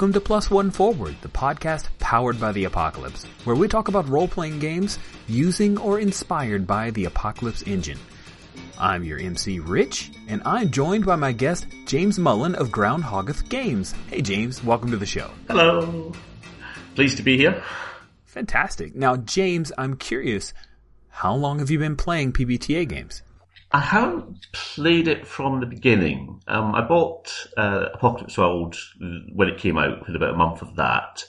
Welcome to Plus One Forward, the podcast powered by the apocalypse, where we talk about role-playing games using or inspired by the apocalypse engine. I'm your MC, Rich, and I'm joined by my guest, James Mullen of Groundhoggeth Games. Hey James, welcome to the show. Hello. Pleased to be here. Fantastic. Now James, I'm curious, how long have you been playing PbtA games? I haven't played it from the beginning. I bought Apocalypse World when it came out, with about a month of that,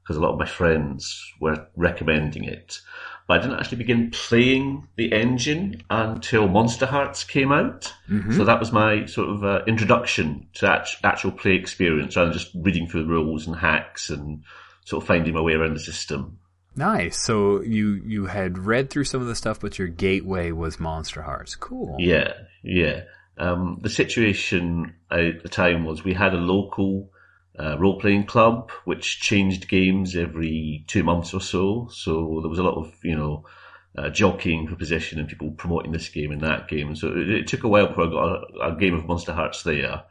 because a lot of my friends were recommending it. But I didn't actually begin playing the engine until Monster Hearts came out. Mm-hmm. So that was my sort of introduction to actual play experience, rather than just reading through the rules and hacks and sort of finding my way around the system. Nice. So you had read through some of the stuff, but your gateway was Monster Hearts. Cool. Yeah. The situation at the time was we had a local role-playing club which changed games every 2 months or so. So there was a lot of, jockeying for position and people promoting this game and that game. So it took a while before I got a game of Monster Hearts there.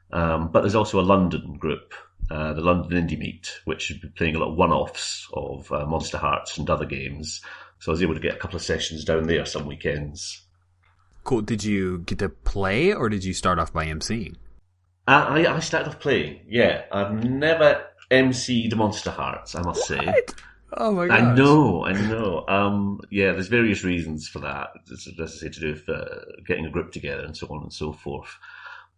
But there's also a London group, the London Indie Meet, which has been playing a lot of one-offs of Monster Hearts and other games. So I was able to get a couple of sessions down there some weekends. Cool. Did you get to play, or did you start off by emceeing? I started off playing, yeah. I've never emceed Monster Hearts, I must say. What? Oh my gosh. I know. There's various reasons for that. As I say, to do with getting a group together and so on and so forth.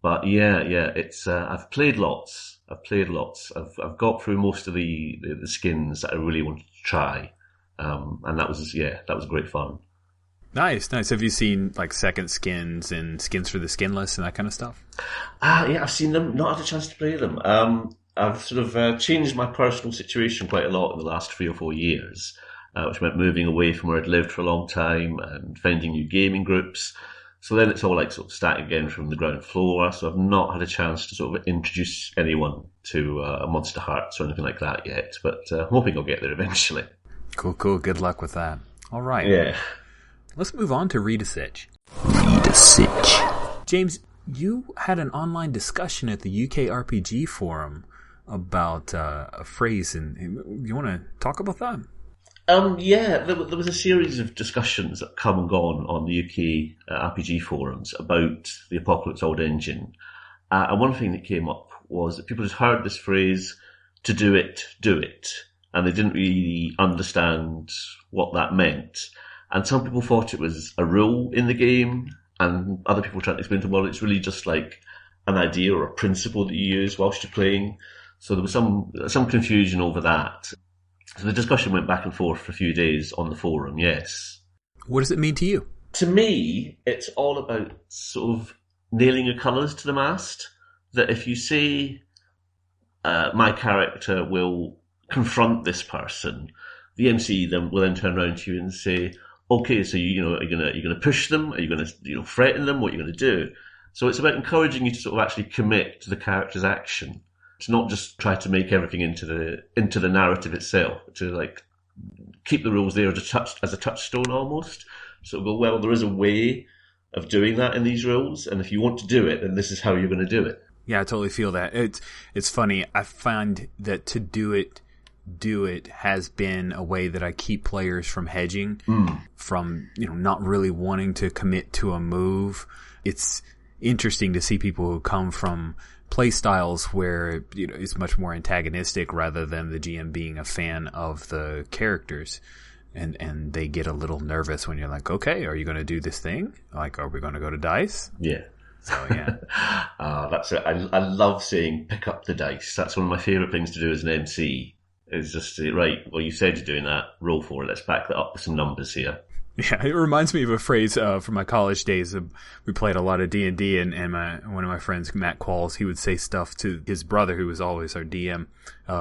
But it's I've played lots. I've got through most of the skins that I really wanted to try, and that was great fun. Nice. Have you seen like second skins and skins for the skinless and that kind of stuff? Yeah, I've seen them. Not had a chance to play them. I've sort of changed my personal situation quite a lot in the last 3 or 4 years, which meant moving away from where I'd lived for a long time and finding new gaming groups. So then it's all like sort of starting again from the ground floor. So I've not had a chance to sort of introduce anyone to Monster Hearts or anything like that yet. But I'm hoping I'll get there eventually. Cool. Good luck with that. All right. Yeah. Let's move on to Read a Sitch. Read a Sitch. James, you had an online discussion at the UK RPG forum about a phrase, and you want to talk about that? There was a series of discussions that come and gone on the UK RPG forums about the Apocalypse World engine. And one thing that came up was that people just heard this phrase, to do it, and they didn't really understand what that meant. And some people thought it was a rule in the game, and other people tried to explain to them, well, it's really just like an idea or a principle that you use whilst you're playing. So there was some confusion over that. So the discussion went back and forth for a few days on the forum, yes. What does it mean to you? To me, it's all about sort of nailing your colours to the mast. That if you say, my character will confront this person, the MC will then turn around to you and say, okay, so are you going to push them? Are you going to threaten them? What are you going to do? So it's about encouraging you to sort of actually commit to the character's action. To not just try to make everything into the narrative itself, to like keep the rules there as a touchstone almost. So go, well, there is a way of doing that in these rules, and if you want to do it, then this is how you're going to do it. Yeah, I totally feel that. It's funny. I find that to do it has been a way that I keep players from hedging, from not really wanting to commit to a move. It's interesting to see people who come from play styles where it's much more antagonistic rather than the GM being a fan of the characters, and they get a little nervous when you're like, okay, are you going to do this thing? Like, are we going to go to dice? Yeah. So yeah. That's it. I love saying pick up the dice. That's one of my favourite things to do as an MC. Is just say, right, well, you said you're doing that, roll for it. Let's back that up with some numbers here. Yeah, it reminds me of a phrase from my college days. We played a lot of D&D, and one of my friends, Matt Qualls, he would say stuff to his brother, who was always our DM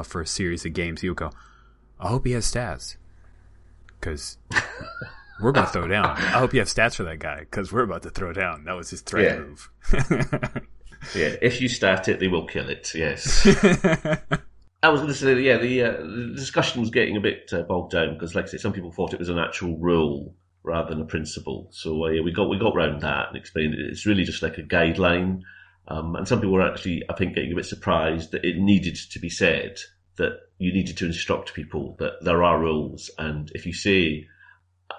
for a series of games. He would go, I hope he has stats, because we're going to throw down. I hope you have stats for that guy, because we're about to throw down. That was his threat move. Yeah, if you start it, they will kill it, yes. I was going to say, the discussion was getting a bit bogged down, because, like I say, some people thought it was an actual rule rather than a principle. So we got around that and explained it. It's really just like a guideline And some people were actually, I think, getting a bit surprised that it needed to be said, that you needed to instruct people that there are rules, and if you say,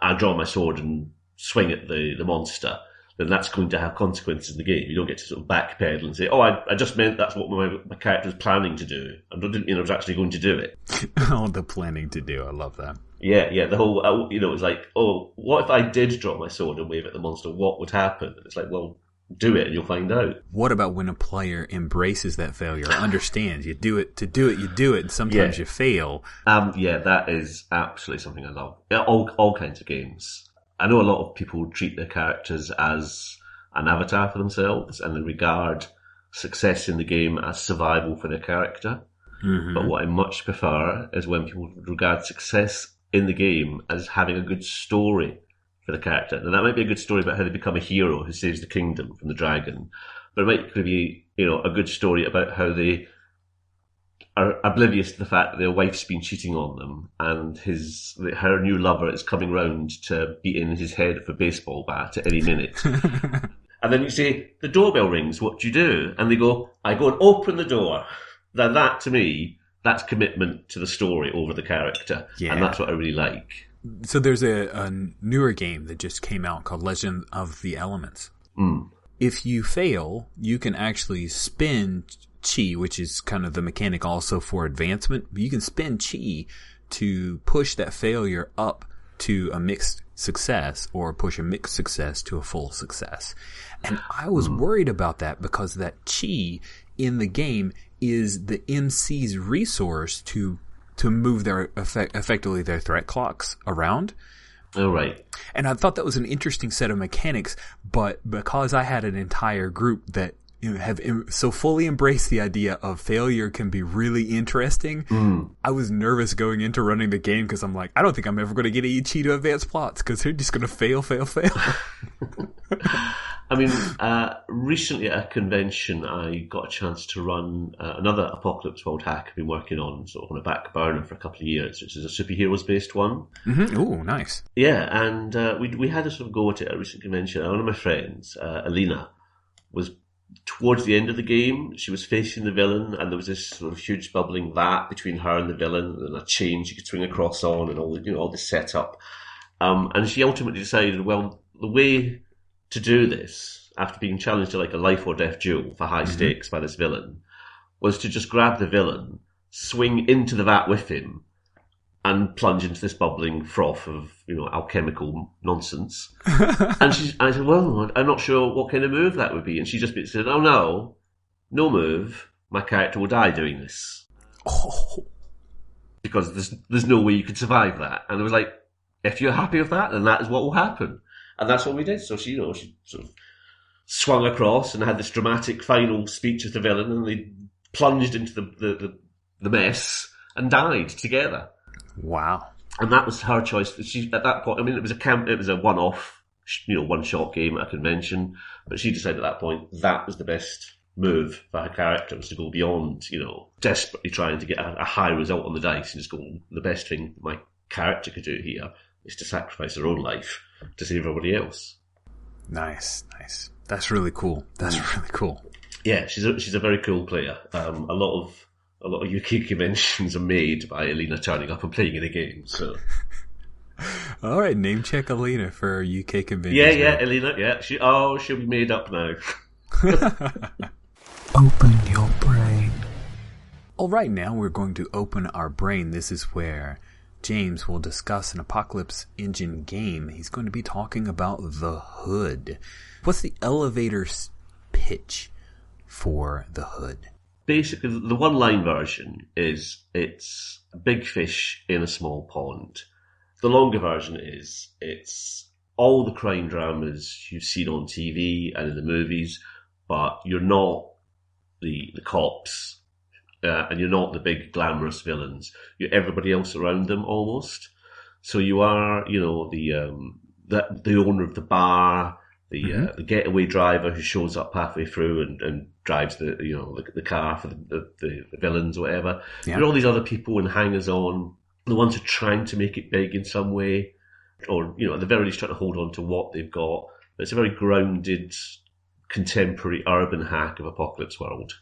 I draw my sword and swing at the monster, then that's going to have consequences in the game. You don't get to sort of backpedal and say, I just meant that's what my character was planning to do. I didn't mean I was actually going to do it. Oh, the planning to do. I love that. Yeah, the whole, it's like, what if I did draw my sword and wave at the monster? What would happen? And it's like, well, do it and you'll find out. What about when a player embraces that failure, understands you do it, and sometimes you fail? That is absolutely something I love. All kinds of games. I know a lot of people treat their characters as an avatar for themselves, and they regard success in the game as survival for their character. Mm-hmm. But what I much prefer is when people regard success in the game as having a good story for the character. And that might be a good story about how they become a hero who saves the kingdom from the dragon, but it might be, a good story about how they are oblivious to the fact that their wife's been cheating on them, and her new lover is coming round to beat in his head with a baseball bat at any minute. And then you say, the doorbell rings, what do you do? And they go, I go and open the door. Now that, to me, that's commitment to the story over the character. Yeah. And that's what I really like. So there's a newer game that just came out called Legend of the Elements. Mm. If you fail, you can actually spin chi, which is kind of the mechanic also for advancement. But you can spin chi to push that failure up to a mixed success, or push a mixed success to a full success. And I was worried about that because that chi in the game is the MC's resource to move their effectively their threat clocks around. Oh, right. And I thought that was an interesting set of mechanics, but because I had an entire group that have so fully embraced the idea of failure can be really interesting, I was nervous going into running the game because I'm like, I don't think I'm ever going to get Ichi to advance plots because they're just going to fail. I mean, recently at a convention, I got a chance to run another Apocalypse World hack I've been working on, sort of on a back burner for a couple of years, which is a superheroes-based one. Mm-hmm. Ooh, nice. Yeah, and we had a sort of go at it at a recent convention. And one of my friends, Alina, was towards the end of the game. She was facing the villain, and there was this sort of huge bubbling vat between her and the villain, and a chain she could swing across on, and all this setup. And she ultimately decided, well, the way to do this, after being challenged to like a life or death duel for high stakes by this villain, was to just grab the villain, swing into the vat with him, and plunge into this bubbling froth of, alchemical nonsense. And I said, well, I'm not sure what kind of move that would be. And she just said, oh no move. My character will die doing this. Oh. Because there's no way you could survive that. And I was like, if you're happy with that, then that is what will happen. And that's what we did. So she sort of swung across and had this dramatic final speech with the villain, and they plunged into the mess and died together. Wow. And that was her choice. She, at that point, I mean, it was a one-off, one-shot game at a convention, but she decided at that point that was the best move for her character, was to go beyond, desperately trying to get a high result on the dice, and just go, the best thing my character could do here is to sacrifice her own life to save everybody else. Nice. That's really cool. Yeah, she's a very cool player. A lot of UK conventions are made by Alina turning up and playing in a game. So, all right, name check Alina for UK conventions. Yeah, Alina. Yeah, she'll be made up now. Open your brain. All right, now we're going to open our brain. This is where James will discuss an Apocalypse Engine game. He's going to be talking about the Hood. What's the elevator pitch for the Hood? Basically, the one-line version is it's a big fish in a small pond. The longer version is it's all the crime dramas you've seen on TV and in the movies, but you're not the cops. And you're not the big glamorous villains. You're everybody else around them almost. So you are, the owner of the bar, the getaway driver who shows up halfway through and drives the car for the villains or whatever. Yeah. There are all these other people and hangers on, the ones who are trying to make it big in some way, or at the very least trying to hold on to what they've got. But it's a very grounded, contemporary urban hack of Apocalypse World.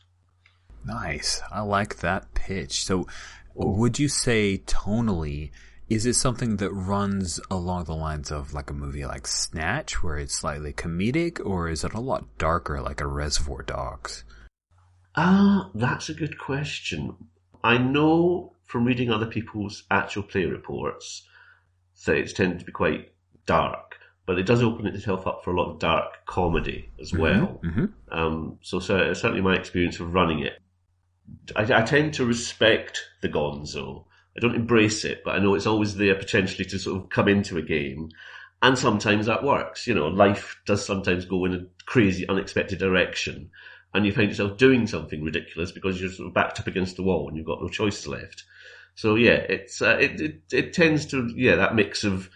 Nice. I like that pitch. So would you say tonally, is it something that runs along the lines of like a movie like Snatch, where it's slightly comedic, or is it a lot darker like a Reservoir Dogs? That's a good question. I know from reading other people's actual play reports that it's tended to be quite dark, but it does open itself up for a lot of dark comedy as well. So certainly my experience of running it, I tend to respect the gonzo. I don't embrace it, but I know it's always there potentially to sort of come into a game. And sometimes that works. Life does sometimes go in a crazy, unexpected direction. And you find yourself doing something ridiculous because you're sort of backed up against the wall and you've got no choices left. So yeah, it tends to, that mix of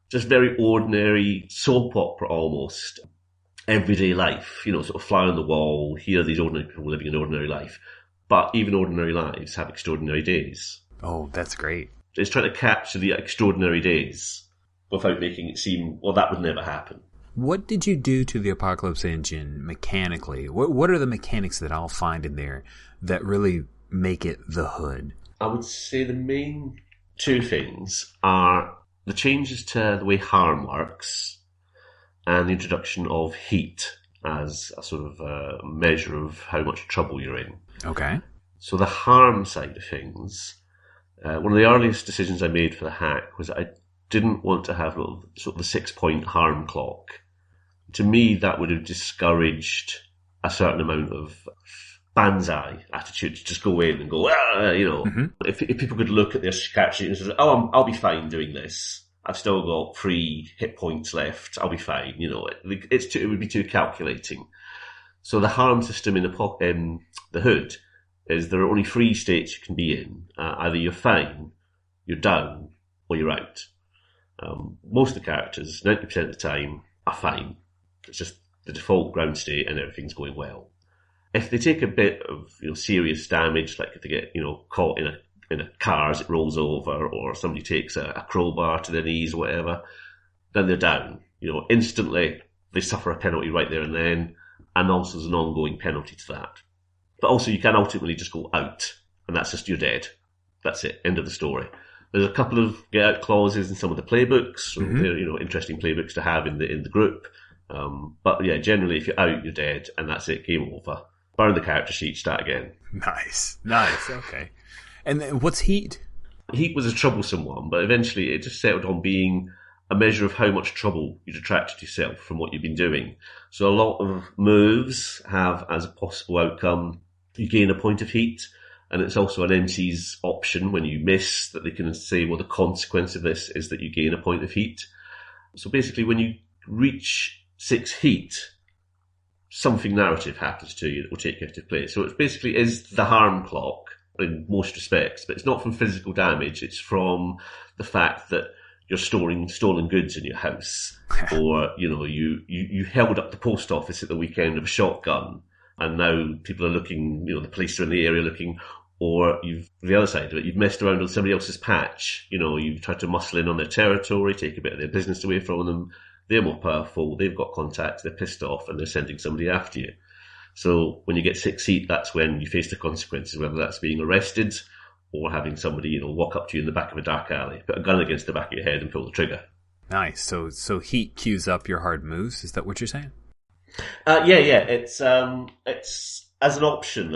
just very ordinary soap opera almost, everyday life, sort of fly on the wall, here are these ordinary people living an ordinary life. But even ordinary lives have extraordinary days. Oh, that's great. It's trying to capture the extraordinary days without making it seem, well, that would never happen. What did you do to the Apocalypse engine mechanically? What are the mechanics that I'll find in there that really make it the Hood? I would say the main two things are the changes to the way harm works and the introduction of heat as a sort of measure of how much trouble you're in. Okay. So the harm side of things, one of the earliest decisions I made for the hack was that I didn't want to have sort of the 6-point harm clock. To me, that would have discouraged a certain amount of banzai attitude to just go in and go, If people could look at their character sheet and say, I'll be fine doing this. I've still got 3 hit points left. I'll be fine. It would be too calculating. So the harm system in the Hood is there are only 3 states you can be in. Either you're fine, you're down, or you're out. Most of the characters, 90% of the time, are fine. It's just the default ground state and everything's going well. If they take a bit of serious damage, like if they get caught in a car as it rolls over, or somebody takes a crowbar to their knees or whatever, then they're down. Instantly they suffer a penalty right there and then, and also there's an ongoing penalty to that. But also you can ultimately just go out, and that's just you're dead. That's it. End of the story. There's a couple of get out clauses in some of the playbooks. So they're interesting playbooks to have in the group. But yeah, generally if you're out, you're dead, and that's it. Game over. Burn the character sheet. Start again. Nice. Okay. And then what's heat? Heat was a troublesome one, but eventually it just settled on being a measure of how much trouble you'd attracted yourself from what you've been doing. So a lot of moves have as a possible outcome, you gain a point of heat, and it's also an MC's option when you miss that they can say, well, the consequence of this is that you gain a point of heat. So basically when you reach 6 heat, something narrative happens to you that will take you out of play. So it basically is the harm clock in most respects, but it's not from physical damage, it's from the fact that you're storing stolen goods in your house, or you held up the post office at the weekend with a shotgun, and now people are looking. The police are in the area looking, or the other side of it, you've messed around on somebody else's patch. You've tried to muscle in on their territory, take a bit of their business away from them. They're more powerful. They've got contacts. They're pissed off, and they're sending somebody after you. So when you get 6 heat, that's when you face the consequences, whether that's being arrested or having somebody, walk up to you in the back of a dark alley, put a gun against the back of your head and pull the trigger. Nice. So heat cues up your hard moves. Is that what you're saying? Yeah. It's as an option.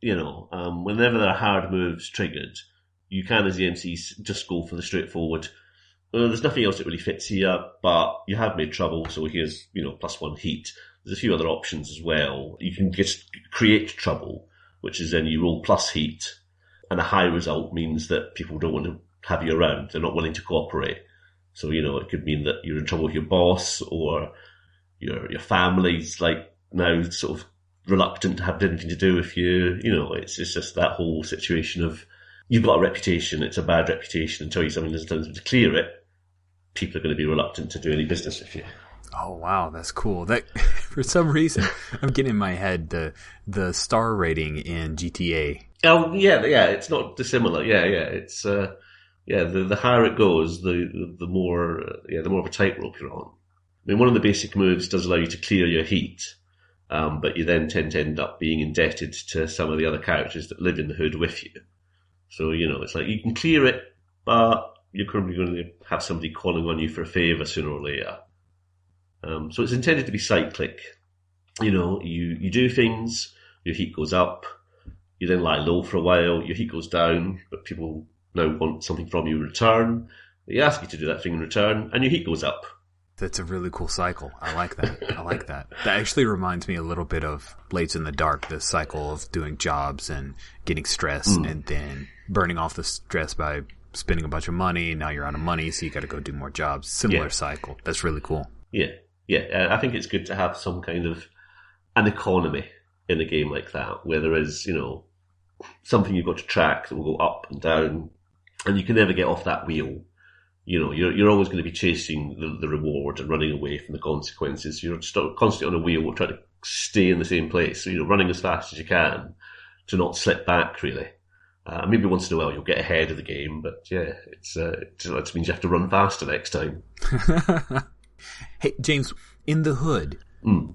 Whenever there are hard moves triggered, you can, as the MC, just go for the straightforward. There's nothing else that really fits here, but you have made trouble, so here's +1 heat. There's a few other options as well. You can just create trouble, which is then you roll plus heat. And a high result means that people don't want to have you around. They're not willing to cooperate. So, it could mean that you're in trouble with your boss, or your family's now sort of reluctant to have anything to do with you. It's just that whole situation of you've got a reputation, it's a bad reputation, and tell you something that's done to clear it, people are going to be reluctant to do any business with you. Oh wow, that's cool. That for some reason I'm getting in my head the star rating in GTA. Oh yeah, it's not dissimilar. Yeah, it's the higher it goes, the more of a tightrope you're on. I mean, one of the basic moves does allow you to clear your heat, but you then tend to end up being indebted to some of the other characters that live in the hood with you. So, it's like you can clear it, but you're currently going to have somebody calling on you for a favour sooner or later. So it's intended to be cyclic. You do things, your heat goes up, you then lie low for a while, your heat goes down, but people now want something from you in return. They ask you to do that thing in return, and your heat goes up. That's a really cool cycle. I like that. That actually reminds me a little bit of Blades in the Dark, the cycle of doing jobs and getting stress and then burning off the stress by spending a bunch of money. Now you're out of money, so you got to go do more jobs. Similar cycle. That's really cool. Yeah. I think it's good to have some kind of an economy in a game like that, where there is, something you've got to track that will go up and down, and you can never get off that wheel. You're always going to be chasing the reward and running away from the consequences. You're constantly on a wheel, trying to stay in the same place. So, running as fast as you can to not slip back, really. Maybe once in a while you'll get ahead of the game, but it means you have to run faster next time. Hey, James, in the hood,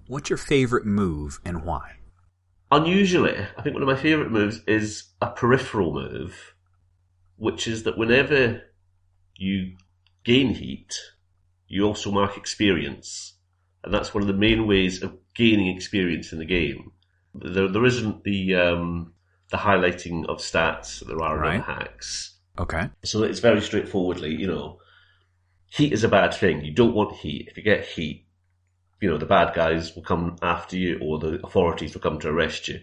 what's your favorite move and why? Unusually, I think one of my favourite moves is a peripheral move, which is that whenever you gain heat, you also mark experience. And that's one of the main ways of gaining experience in the game. There isn't the highlighting of stats that there are in other hacks. Okay. So it's very straightforwardly, heat is a bad thing. You don't want heat. If you get heat, the bad guys will come after you or the authorities will come to arrest you.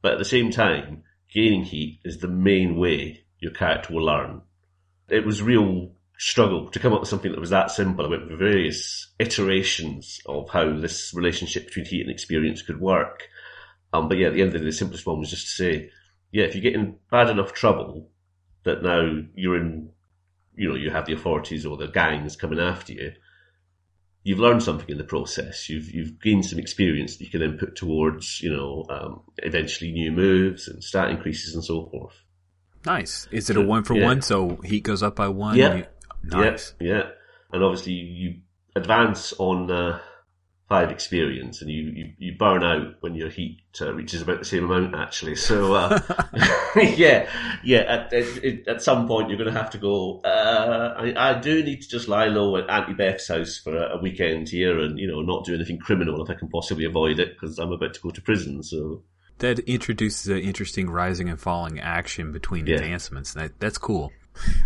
But at the same time, gaining heat is the main way your character will learn. It was real struggle to come up with something that was that simple. I went through various iterations of how this relationship between heat and experience could work. But at the end of the day, the simplest one was just to say, if you get in bad enough trouble that now you're in, you have the authorities or the gangs coming after you, you've learned something in the process. You've gained some experience that you can then put towards, eventually new moves and stat increases and so forth. Nice. Is it a 1-for-1? So heat goes up by 1? Yeah. Nice. Yeah. And obviously you advance on 5 experience, and you burn out when your heat reaches about the same amount, actually. So, at some point you're going to have to go, I do need to just lie low at Auntie Beth's house for a weekend here and, not do anything criminal if I can possibly avoid it, because I'm about to go to prison, so... That introduces an interesting rising and falling action between advancements. That's cool.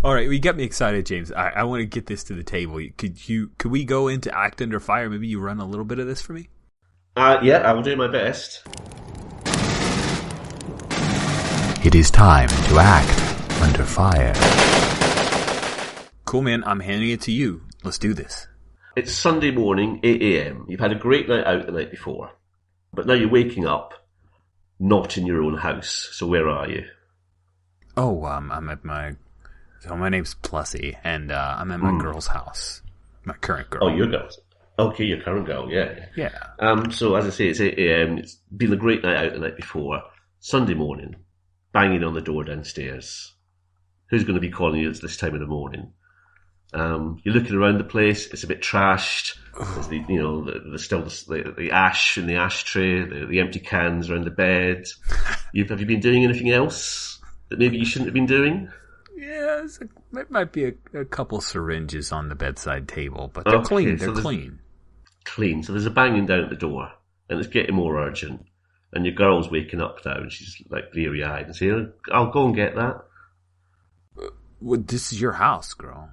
All right, you got me excited, James. I want to get this to the table. Could we go into Act Under Fire? Maybe you run a little bit of this for me? I will do my best. It is time to act under fire. Cool, man. I'm handing it to you. Let's do this. It's Sunday morning, 8 a.m. You've had a great night out the night before, but now you're waking up not in your own house. So where are you? Oh, I'm at my... So my name's Plessy, and I'm at my girl's house. My current girl. Oh, your girl. Okay, your current girl, yeah. Yeah. So as I say, it's 8 a.m. It's been a great night out the night before. Sunday morning, banging on the door downstairs. Who's going to be calling you at this time of the morning? You're looking around the place. It's a bit trashed. There's there's still the ash in the ashtray, the empty cans around the bed. Have you been doing anything else that maybe you shouldn't have been doing? Yeah, there might be a couple syringes on the bedside table, but they're clean. They're clean. Clean. So there's a banging down at the door, and it's getting more urgent. And your girl's waking up now, and she's like bleary-eyed and saying, "I'll go and get that." Well, this is your house, girl.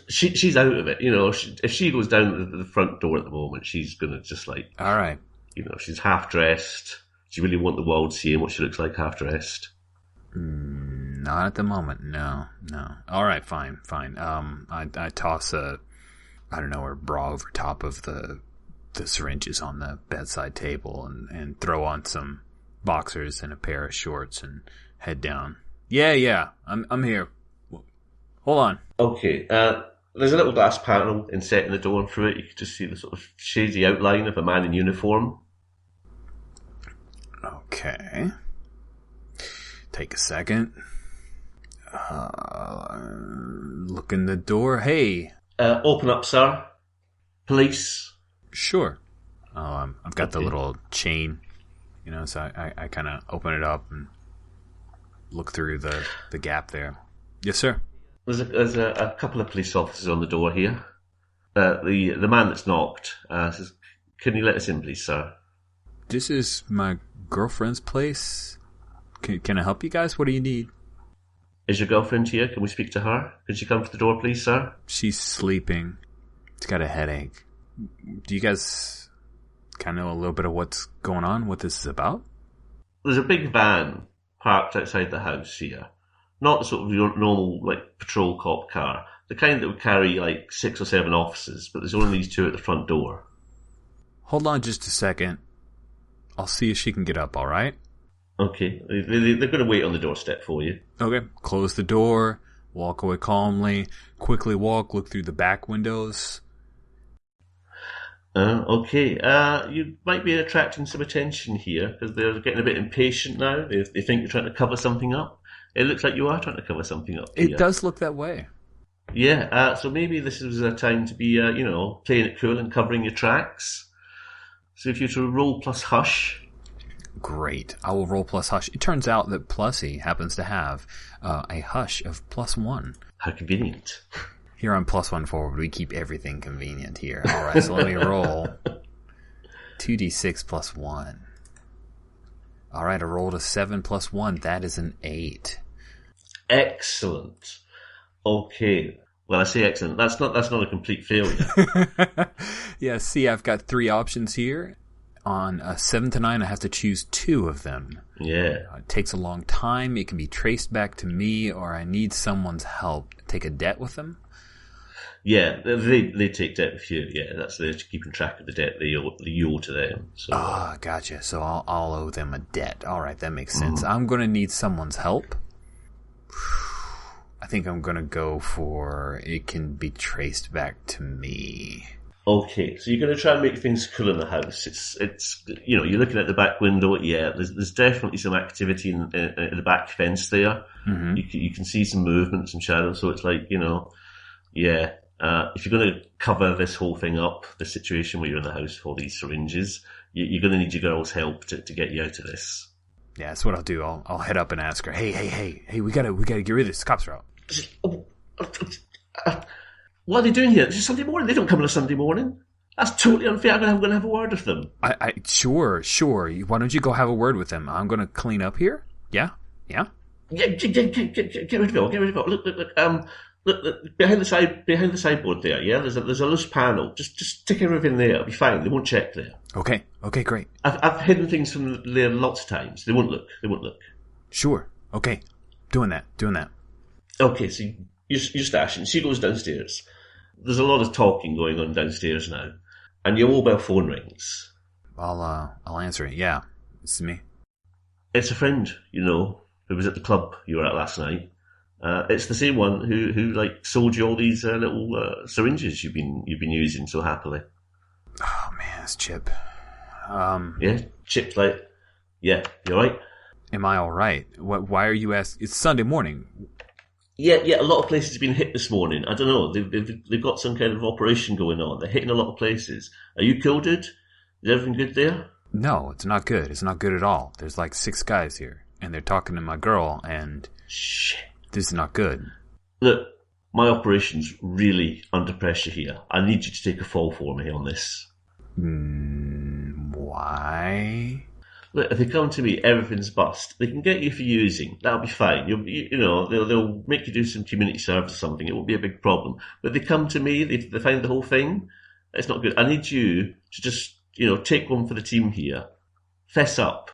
She's out of it. If she goes down the front door at the moment, she's gonna just like. All right. she's half dressed. Do you really want the world seeing what she looks like half dressed? Not at the moment. No. All right, fine. I toss a bra over top of the syringes on the bedside table and throw on some boxers and a pair of shorts and head down. Yeah. I'm here. Hold on. Okay. There's a little glass panel inset in the door, and through it you can just see the sort of shady outline of a man in uniform. Okay. Take a second. Look in the door. Hey. Open up, sir. Police. Sure. I've got the little chain, so I kind of open it up and look through the gap there. Yes, sir. There's a couple of police officers on the door here. The man that's knocked says, "Can you let us in, please, sir?" This is my girlfriend's place. Can I help you guys? What do you need? Is your girlfriend here? Can we speak to her? Can she come to the door, please, sir? She's sleeping. She's got a headache. Do you guys kind of know a little bit of what's going on, what this is about? There's a big van parked outside the house here. Not sort of your normal, patrol cop car. The kind that would carry, 6 or 7 officers, but there's only these 2 at the front door. Hold on just a second. I'll see if she can get up, all right? Okay. They're going to wait on the doorstep for you. Okay. Close the door, walk away calmly, quickly look through the back windows. Okay. You might be attracting some attention here, because they're getting a bit impatient now. They think you're trying to cover something up. It looks like you are trying to cover something up here. It does look that way. Yeah, so maybe this is a time to be, playing it cool and covering your tracks. So if you were to roll plus hush. Great. I will roll plus hush. It turns out that Plussy happens to have a hush of +1. How convenient. Here on +1 forward, we keep everything convenient here. All right, so let me roll 2d6 plus 1. All right, I rolled a 7 plus 1. That is an 8. Excellent. Okay. Well, I say excellent. That's not a complete failure. Yeah, see, I've got 3 options here. On a 7 to 9, I have to choose 2 of them. Yeah. It takes a long time. It can be traced back to me, or I need someone's help. Take a debt with them? Yeah, they take debt with you. Yeah, that's they're keeping track of the debt you owe to them. So, gotcha. So I'll owe them a debt. All right, that makes sense. I'm going to need someone's help. I think I'm going to go for it can be traced back to me. Okay, so you're going to try and make things cool in the house. It's you're looking at the back window. Yeah, there's definitely some activity in the back fence there. Mm-hmm. You can see some movement, some shadows. So it's yeah. If you're going to cover this whole thing up, the situation where you're in the house with all these syringes, you're going to need your girl's help to get you out of this. Yeah, that's what I'll do. I'll head up and ask her, hey, we gotta get rid of this. Cops are out. What are they doing here? It's Sunday morning. They don't come on a Sunday morning. That's totally unfair. I'm going to have a word with them. Sure. Why don't you go have a word with them? I'm going to clean up here. Yeah. Yeah, get rid of it all. Get rid of it all. Look, behind the sideboard there. Yeah, there's a loose panel. Just stick everything there. It'll be fine. They won't check there. Okay, great. I've hidden things from there lots of times. They won't look. Sure. Okay. Doing that. Okay, so you're stashing. She goes downstairs. There's a lot of talking going on downstairs now, and your mobile phone rings. I'll answer it. Yeah, it's me. It's a friend, who was at the club you were at last night. It's the same one who sold you all these little syringes you've been using so happily. Oh man, it's Chip. Yeah, Chip's yeah, you're right. Am I all right? Why are you asking? It's Sunday morning. Yeah. A lot of places have been hit this morning. I don't know. They've got some kind of operation going on. They're hitting a lot of places. Are you cool, dude? Is everything good there? No, it's not good. It's not good at all. There's 6 guys here, and they're talking to my girl, and shit. This is not good. Look, my operation's really under pressure here. I need you to take a fall for me on this. Why? Look, if they come to me, everything's bust. They can get you for using. That'll be fine. They'll make you do some community service or something. It won't be a big problem. But they come to me, they find the whole thing. It's not good. I need you to just, take one for the team here. Fess up.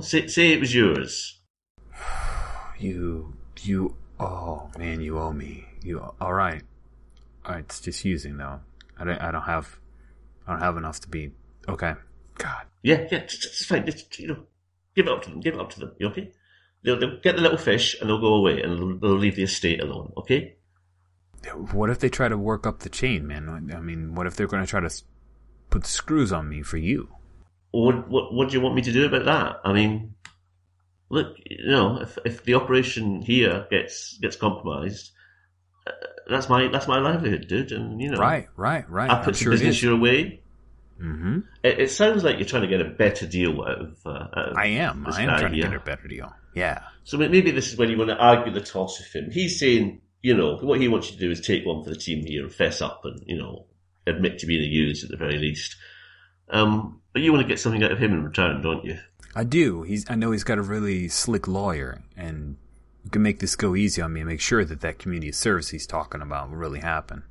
Say it was yours. Oh man, you owe me. All right. It's just using though. I don't have enough to be okay. God. Yeah, it's fine. Just, give it up to them. Give it up to them. You okay? They'll get the little fish and they'll go away and they'll leave the estate alone. Okay? What if they try to work up the chain, man? I mean, what if they're going to try to put screws on me for you? What do you want me to do about that? I mean, look, if the operation here gets compromised, that's my livelihood, dude. And right. I put some business your way. Mm-hmm. It sounds like you're trying to get a better deal out of I am trying to get a better deal. Yeah. So maybe this is when you want to argue the toss with him. He's saying, what he wants you to do is take one for the team here and fess up and, admit to being a used at the very least. But you want to get something out of him in return, don't you? I do. I know he's got a really slick lawyer, and you can make this go easy on me and make sure that community service he's talking about will really happen.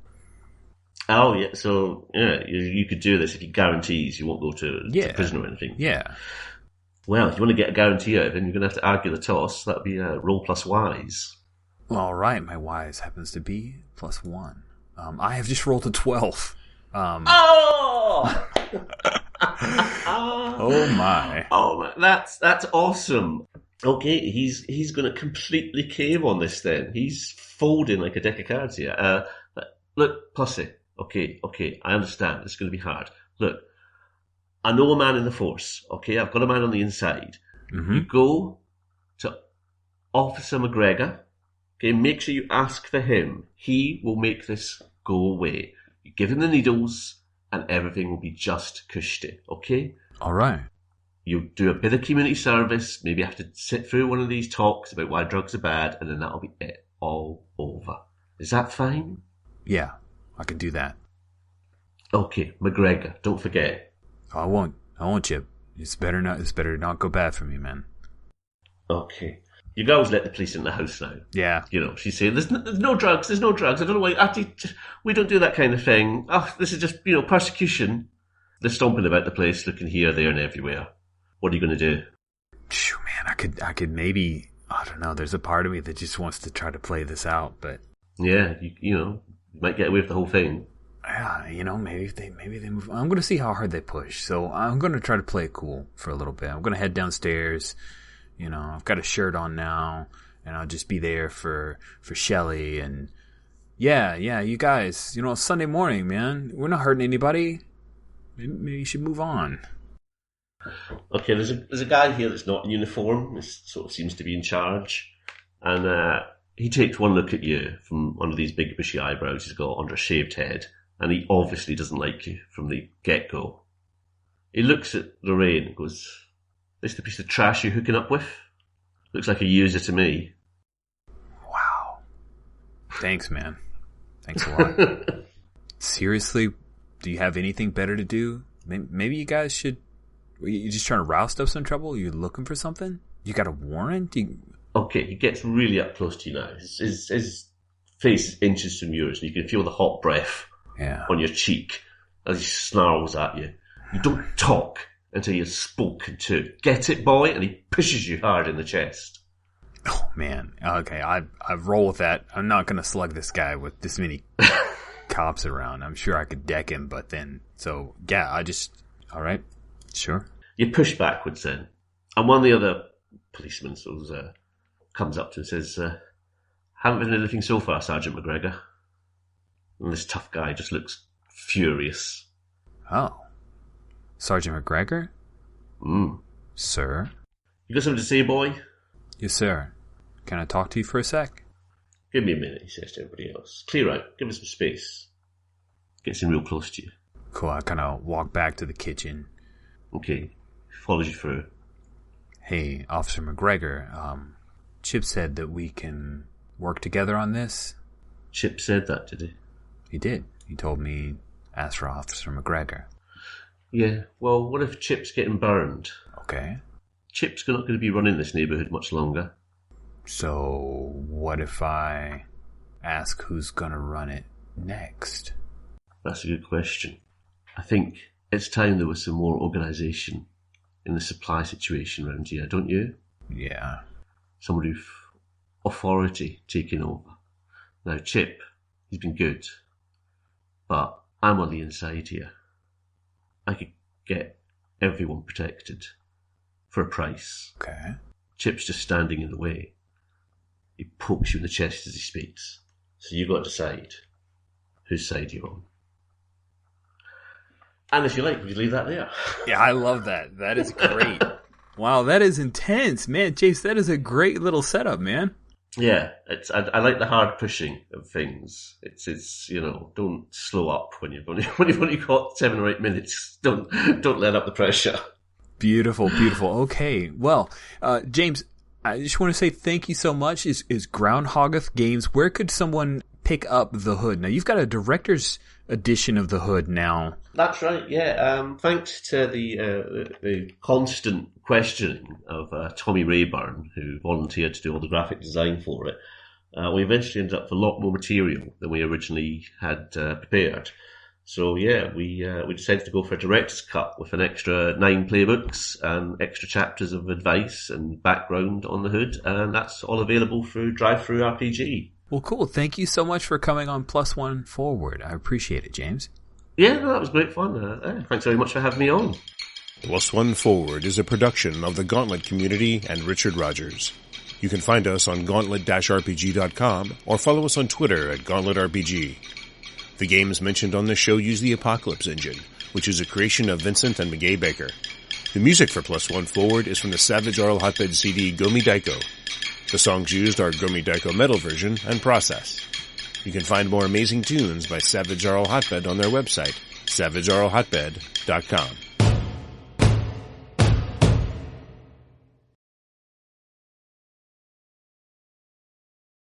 Oh, yeah. So, you could do this if he guarantees you won't go to prison or anything. Yeah. Well, if you want to get a guarantee out of him, you're going to have to argue the toss. That would be roll plus wise. Well, all right. My wise happens to be +1. I have just rolled a 12. Oh! Oh my! Oh, that's awesome. Okay, he's going to completely cave on this. Then he's folding like a deck of cards here. Look, Pussy. Okay, I understand. It's going to be hard. Look, I know a man in the force. Okay, I've got a man on the inside. Mm-hmm. You go to Officer MacGregor. Okay, make sure you ask for him. He will make this go away. You give him the needles, and everything will be just cushy. Okay. All right. You do a bit of community service, maybe have to sit through one of these talks about why drugs are bad, and then that'll be it. All over. Is that fine? Yeah, I can do that. Okay, MacGregor, don't forget. I won't, Chip. It's better not go bad for me, man. Okay. You girls let the police in the house now. Yeah. She's saying, there's no drugs. I don't know why. We don't do that kind of thing. Oh, this is just, persecution. They're stomping about the place, looking here, there, and everywhere. What are you going to do? Man, I could maybe, I don't know, there's a part of me that just wants to try to play this out, but... Yeah, you might get away with the whole thing. Yeah, maybe they move... I'm going to see how hard they push, so I'm going to try to play it cool for a little bit. I'm going to head downstairs. I've got a shirt on now, and I'll just be there for Shelly, and yeah, you guys, it's Sunday morning, man. We're not hurting anybody. Maybe you should move on. Okay, there's a guy here that's not in uniform. This sort of seems to be in charge, and he takes one look at you from under these big bushy eyebrows he's got under a shaved head, and he obviously doesn't like you from the get-go. He looks at Lorraine and goes, "This the piece of trash you're hooking up with? Looks like a user to me." Wow. Thanks, man. Thanks a lot. Seriously, do you have anything better to do? Maybe you guys should... Are you just trying to roust up some trouble? Are you looking for something? You got a warrant? Okay, he gets really up close to you now. His face is inches from yours, and you can feel the hot breath on your cheek as he snarls at you. You don't talk until you're spoken to. Get it, boy? And he pushes you hard in the chest. Oh, man. Okay, I roll with that. I'm not going to slug this guy with this many cops around. I'm sure I could deck him, but then... So, yeah, all right, sure. You push backwards then. And one of the other policemen comes up to him and says, "Haven't been anything so far, Sergeant MacGregor." And this tough guy just looks furious. Oh. Sergeant MacGregor? Sir? You got something to say, boy? Yes, sir. Can I talk to you for a sec? Give me a minute, he says to everybody else. Clear out. Give us some space. Gets him real close to you. Cool. I kind of walk back to the kitchen. Okay. Follows you through. Hey, Officer MacGregor, Chip said that we can work together on this. Chip said that, did he? He did. He told me, ask for Officer MacGregor. Yeah, well, what if Chip's getting burned? Okay. Chip's not going to be running this neighbourhood much longer. So, what if I ask who's going to run it next? That's a good question. I think it's time there was some more organisation in the supply situation around here, don't you? Yeah. Somebody with authority taking over. Now, Chip, he's been good, but I'm on the inside here. I could get everyone protected for a price. Okay. Chip's just standing in the way. He pokes you in the chest as he speaks. So you've got to decide whose side you're on. And if you like, we can leave that there. Yeah, I love that. That is great. Wow, that is intense. Man, Chase, that is a great little setup, man. Yeah, I like the hard pushing of things. It's don't slow up when you've only got 7 or 8 minutes. Don't let up the pressure. Beautiful, beautiful. Okay, well, James, I just want to say thank you so much. Is Groundhoggeth Games? Where could someone pick up The Hood? Now you've got a director's edition of The Hood now. That's right. Yeah. Thanks to the constant questioning of Tommy Rayburn, who volunteered to do all the graphic design for it, we eventually ended up with a lot more material than we originally had prepared. So yeah, we decided to go for a director's cut with an extra 9 playbooks and extra chapters of advice and background on The Hood, and that's all available through Drive-Thru RPG. Well, cool. Thank you so much for coming on Plus One Forward. I appreciate it, James. Yeah, no, that was great fun. Thanks very much for having me on. Plus One Forward is a production of the Gauntlet community and Richard Rogers. You can find us on Gauntlet-RPG.com or follow us on Twitter at GauntletRPG. The games mentioned on this show use the Apocalypse engine, which is a creation of Vincent and McGay Baker. The music for Plus One Forward is from the Savage Arl Hotbed CD Gomi Daiko. The songs used are Gomi Daiko Metal version and Process. You can find more amazing tunes by Savage Arl Hotbed on their website, savagearlhotbed.com.